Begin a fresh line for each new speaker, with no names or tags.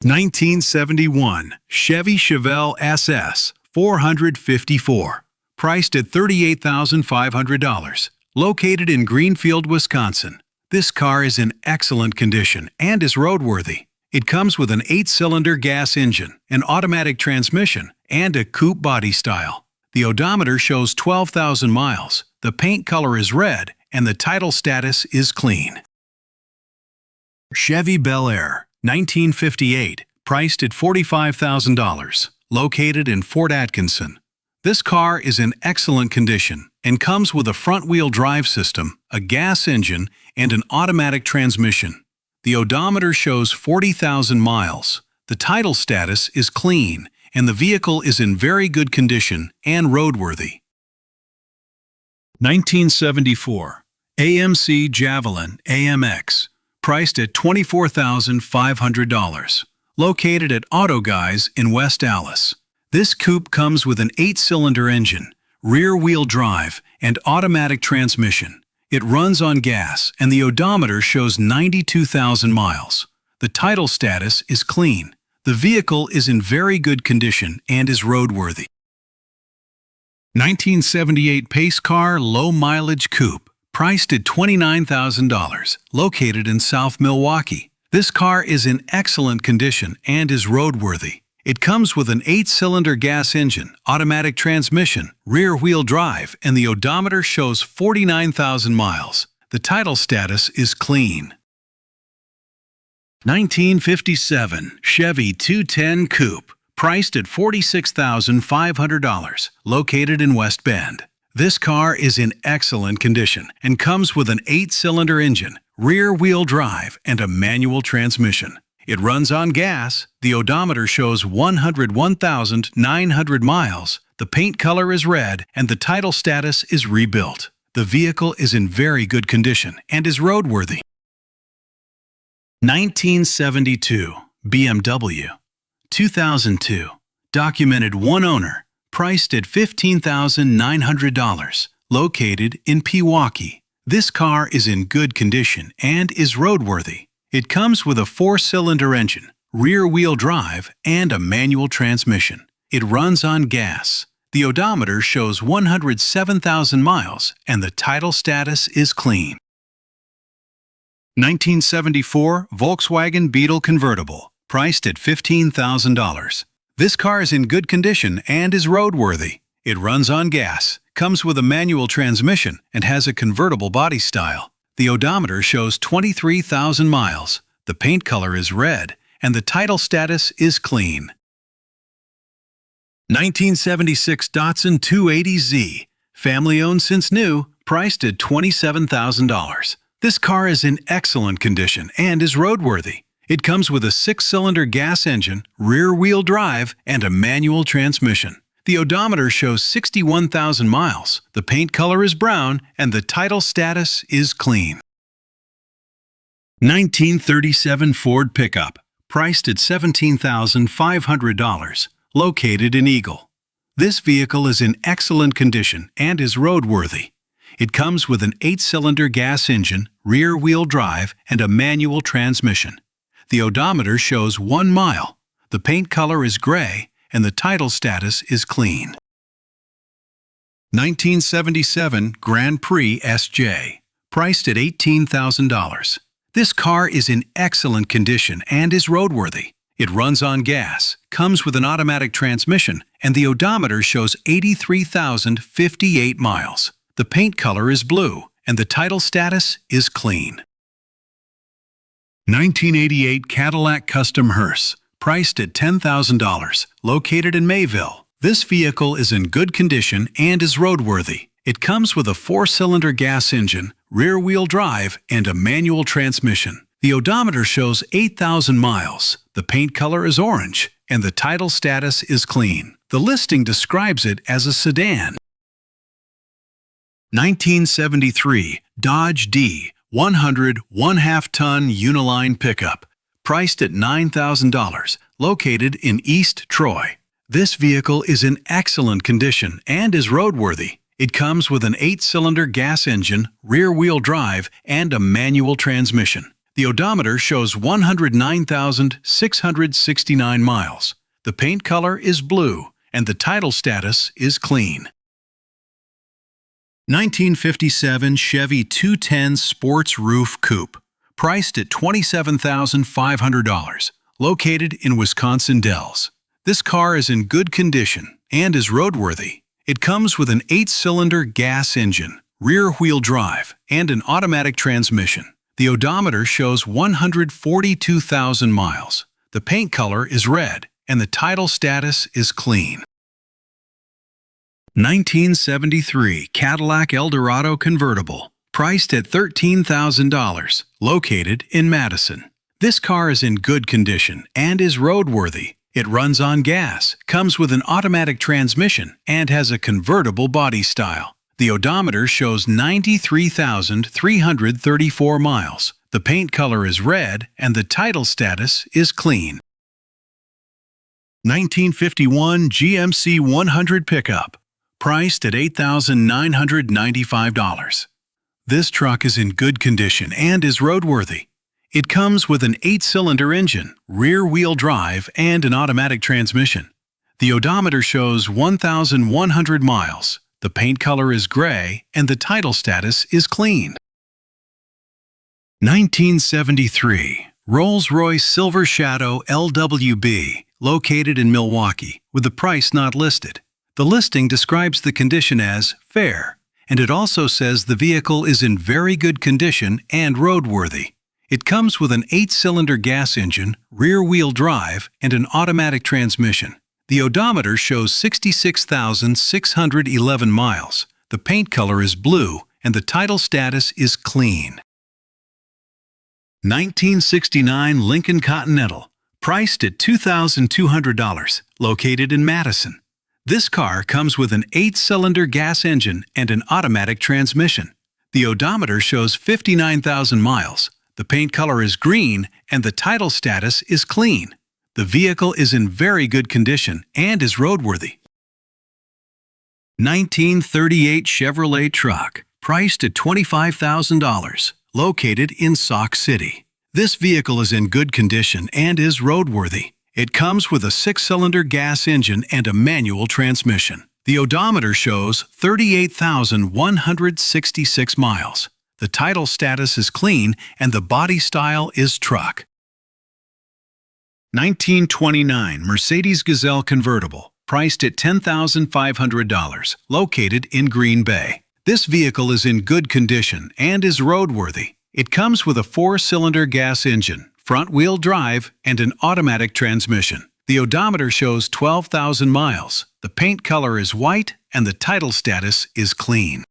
1971 Chevy Chevelle SS 454, priced at $38,500, located in Greenfield, Wisconsin. This car is in excellent condition and is roadworthy. It comes with an 8-cylinder gas engine, an automatic transmission, and a coupe body style. The odometer shows 12,000 miles, the paint color is red, and the title status is clean. Chevy Bel Air 1958, priced at $45,000, located in Fort Atkinson. This car is in excellent condition and comes with a front-wheel drive system, a gas engine, and an automatic transmission. The odometer shows 40,000 miles. The title status is clean, and the vehicle is in very good condition and roadworthy. 1974 AMC Javelin AMX, priced at $24,500, located at Auto Guys in West Allis. This coupe comes with an 8-cylinder engine, rear-wheel drive, and automatic transmission. It runs on gas, and the odometer shows 92,000 miles. The title status is clean. The vehicle is in very good condition and is roadworthy. 1978 Pace Car Low Mileage Coupe, priced at $29,000, located in South Milwaukee. This car is in excellent condition and is roadworthy. It comes with an 8-cylinder gas engine, automatic transmission, rear-wheel drive, and the odometer shows 49,000 miles. The title status is clean. 1957 Chevy 210 Coupe, priced at $46,500, located in West Bend. This car is in excellent condition and comes with an 8-cylinder engine, rear-wheel drive, and a manual transmission. It runs on gas. The odometer shows 101,900 miles. The paint color is red, and the title status is rebuilt. The vehicle is in very good condition and is roadworthy. 1972 BMW 2002, documented one owner, priced at $15,900, located in Pewaukee. This car is in good condition and is roadworthy. It comes with a 4-cylinder engine, rear-wheel drive, and a manual transmission. It runs on gas. The odometer shows 107,000 miles, and the title status is clean. 1974 Volkswagen Beetle Convertible, priced at $15,000. This car is in good condition and is roadworthy. It runs on gas, comes with a manual transmission, and has a convertible body style. The odometer shows 23,000 miles. The paint color is red, and the title status is clean. 1976 Datsun 280Z, family-owned since new, priced at $27,000. This car is in excellent condition and is roadworthy. It comes with a 6-cylinder gas engine, rear-wheel drive, and a manual transmission. The odometer shows 61,000 miles. The paint color is brown, and the title status is clean. 1937 Ford Pickup, priced at $17,500, located in Eagle. This vehicle is in excellent condition and is roadworthy. It comes with an 8-cylinder gas engine, rear-wheel drive, and a manual transmission. The odometer shows 1 mile. The paint color is gray, and the title status is clean. 1977 Grand Prix SJ, priced at $18,000. This car is in excellent condition and is roadworthy. It runs on gas, comes with an automatic transmission, and the odometer shows 83,058 miles. The paint color is blue, and the title status is clean. 1988 Cadillac Custom Hearse, priced at $10,000, located in Mayville. This vehicle is in good condition and is roadworthy. It comes with a 4-cylinder gas engine, rear-wheel drive, and a manual transmission. The odometer shows 8,000 miles. The paint color is orange, and the title status is clean. The listing describes it as a sedan. 1973 Dodge D 100 1/2-ton Uniline Pickup, priced at $9,000, located in East Troy. This vehicle is in excellent condition and is roadworthy. It comes with an 8-cylinder gas engine, rear-wheel drive, and a manual transmission. The odometer shows 109,669 miles. The paint color is blue, and the title status is clean. 1957 Chevy 210 Sports Roof Coupe, priced at $27,500, located in Wisconsin Dells. This car is in good condition and is roadworthy. It comes with an 8-cylinder gas engine, rear-wheel drive, and an automatic transmission. The odometer shows 142,000 miles. The paint color is red, and the title status is clean. 1973 Cadillac Eldorado convertible, priced at $13,000, located in Madison. This car is in good condition and is roadworthy. It runs on gas, comes with an automatic transmission, and has a convertible body style. The odometer shows 93,334 miles. The paint color is red, and the title status is clean. 1951 GMC 100 pickup, priced at $8,995. This truck is in good condition and is roadworthy. It comes with an 8-cylinder engine, rear-wheel drive, and an automatic transmission. The odometer shows 1,100 miles. The paint color is gray, and the title status is clean. 1973 Rolls-Royce Silver Shadow LWB, located in Milwaukee, with the price not listed. The listing describes the condition as fair, and it also says the vehicle is in very good condition and roadworthy. It comes with an 8-cylinder gas engine, rear-wheel drive, and an automatic transmission. The odometer shows 66,611 miles. The paint color is blue, and the title status is clean. 1969 Lincoln Continental, priced at $2,200, located in Madison. This car comes with an 8-cylinder gas engine and an automatic transmission. The odometer shows 59,000 miles. The paint color is green, and the title status is clean. The vehicle is in very good condition and is roadworthy. 1938 Chevrolet truck, priced at $25,000, located in Sauk City. This vehicle is in good condition and is roadworthy. It comes with a 6-cylinder gas engine and a manual transmission. The odometer shows 38,166 miles. The title status is clean, and the body style is truck. 1929 Mercedes Gazelle convertible, priced at $10,500, located in Green Bay. This vehicle is in good condition and is roadworthy. It comes with a 4-cylinder gas engine, front-wheel drive, and an automatic transmission. The odometer shows 12,000 miles. The paint color is white, and the title status is clean.